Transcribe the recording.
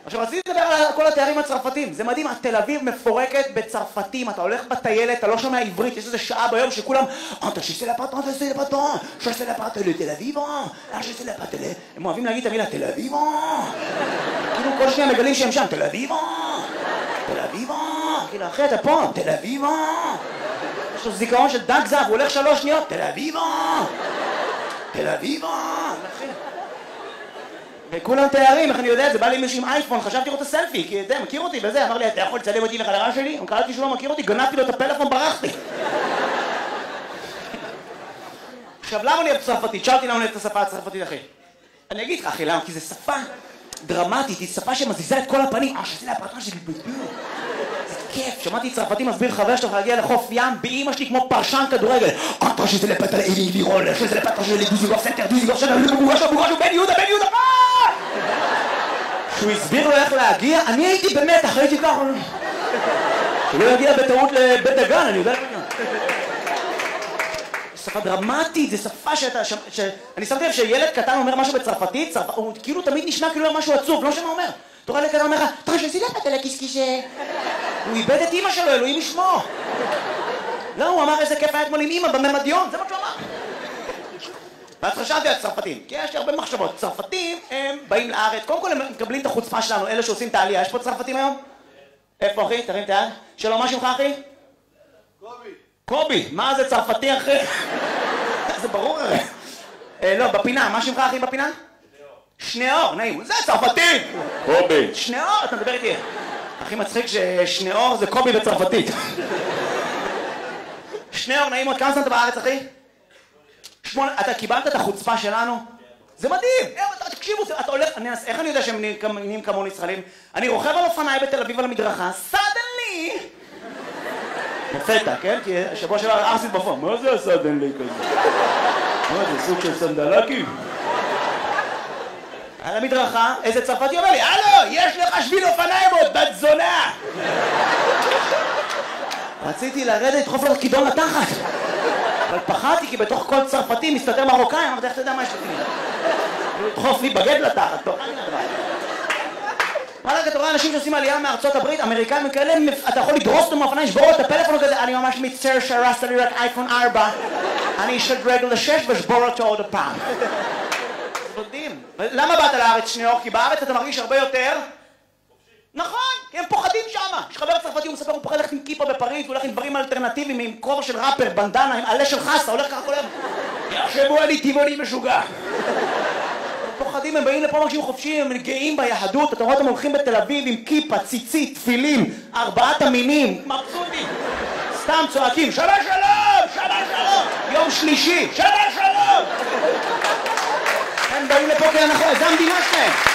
עכשיו רציתי לדבר על כל התארים הצרפתיים, זה מדהים, תל אביב מפורקת בצרפתים, אתה הולך בטיילת, אתה לא שומע עברית, יש איזה שעה ביום שכולם אתה שזה לפטרון, שזה לפטרון, שזה לפטרון לתל אביב, שזה לפטרון, הם אוהבים להגיד את המילה תל אביב, כאילו כל שניה מגלים שהם שם, תל אביב, תל אביב, כאילו אחי אתה פה, תל אביב, יש לו זיכרון של דג זהב, הוא הולך 3 שניות, תל אביב, תל אביב, וכולם תארים, איך אני יודע את זה, בא לי מישהו עם אייפון, חשבתי לו את הסלפי, כי אתה מכיר אותי וזה, אמר לי, אתה יכול לצלם אותי לחברה שלי? אני קראתי שהוא לא מכיר אותי, גנבתי לו את הפלאפון, ברחתי. עכשיו, למה אני אוהב צרפתית? שאלתי למה אני אוהב את השפה הצרפתית, אחי. אני אגיד לך, אחי, למה? כי זו שפה דרמטית, היא שפה שמזיזה את כל הפנים. שזה הפרטון שלי, זה כיף. שמעתי צרפתי מסביר חבר שלך להגיע לחוף ים, באמא שלי כמו פרשן כדורגל. אתה שזה לפטר אלי לירול, שזה לפטר שלי, דוזיגוף סנטר, דוזיגוף סנטר, בן יהודה, שהוא הסביר לו איך להגיע, אני הייתי באמת, אחרי הייתי ככה, שלא יגיע בטעות לבית דגן, אני יודע ככה. שפה דרמטית, זו שפה שאתה, אני שמתי לב שילד קטן אומר משהו בצרפתית, הוא כאילו תמיד נשמע כאילו משהו עצוב, לא שמה אומר. תוכל לקטן אומר לך, תראה שזה לפת על הקיסקישה. הוא איבד את אמא שלו, אלוהים ישמו. לא, הוא אמר איזה כיף היה אתמול עם אמא בממדיון, זה מה שהוא אמר. ואז חשבתי על צרפתים, כי יש לי הרבה מחשבות. צרפתים הם באים לארץ, קודם כל הם מקבלים את החוצפה שלנו, אלה שעושים את העלייה. יש פה צרפתים היום? איפה אחי? תרים את היד. שלום, מה שמך אחי? קובי. קובי, מה זה צרפתי אחי? זה ברור הרי. לא, בפינה, מה שמך אחי בפינה? שניאור, נעים. זה צרפתי! קובי. שניאור, אתה מדבר איתי. הכי מצחיק ששניאור זה קובי בצרפתית. שניאור, נעים עוד כמה זמן אתה בארץ אחי? 8, אתה קיבלת את החוצפה שלנו? זה מדהים! תקשיבו, אתה הולך, איך אני יודע שהם נהיים כמוני ישראלים? אני רוכב על אופניי בתל אביב על המדרכה, סדנלי! מופתע, כן? כי שבוע שעבר ארסית בפועל, מה זה הסדנלי כזה? מה זה, סוג של סנדלקים? על המדרכה, איזה צרפתי אומר לי, הלו, יש לך שביל אופניים עוד, בת זונה! רציתי לרדת, לדחוף לו כידון לתחת. אבל פחדתי, כי בתוך כל צרפתי מסתתר מרוקאי, אמרתי, איך אתה יודע מה יש לפני? לדחוף לי בגד לתחת, טוב, אני לדבר. וואלה, אתה רואה אנשים שעושים עלייה מארצות הברית, אמריקאים וכאלה, אתה יכול לדרוס אותו מהאופניים, לשבור את הפלאפון כזה, אני ממש מצטער שהרסת לי רק אייפון 4, אני אשדרג ל6 ושבור אותו עוד הפעם. יודעים. למה באת לארץ שניאור? כי בארץ אתה מרגיש הרבה יותר? נכון, כי הם פוחדים שמה. יש חבר צרפתי, הוא מספר, הוא פוחד ללכת עם כיפה בפריז, הוא הולך עם דברים אלטרנטיביים, עם כובע של ראפר, בנדנה, עם עלה של חסה, הולך ככה כל היום. יחשבו אני טבעוני משוגע. הם פוחדים, הם באים לפה מרגישים חופשיים, הם גאים ביהדות, אתה רואה אותם הולכים בתל אביב עם כיפה, ציצית, תפילים, 4 המינים, מבסוטים. סתם צועקים, שבת שלום, שבת שלום, יום שלישי, שבת שלום. הם באים לפה כי אנחנו, זה המדינה שלהם.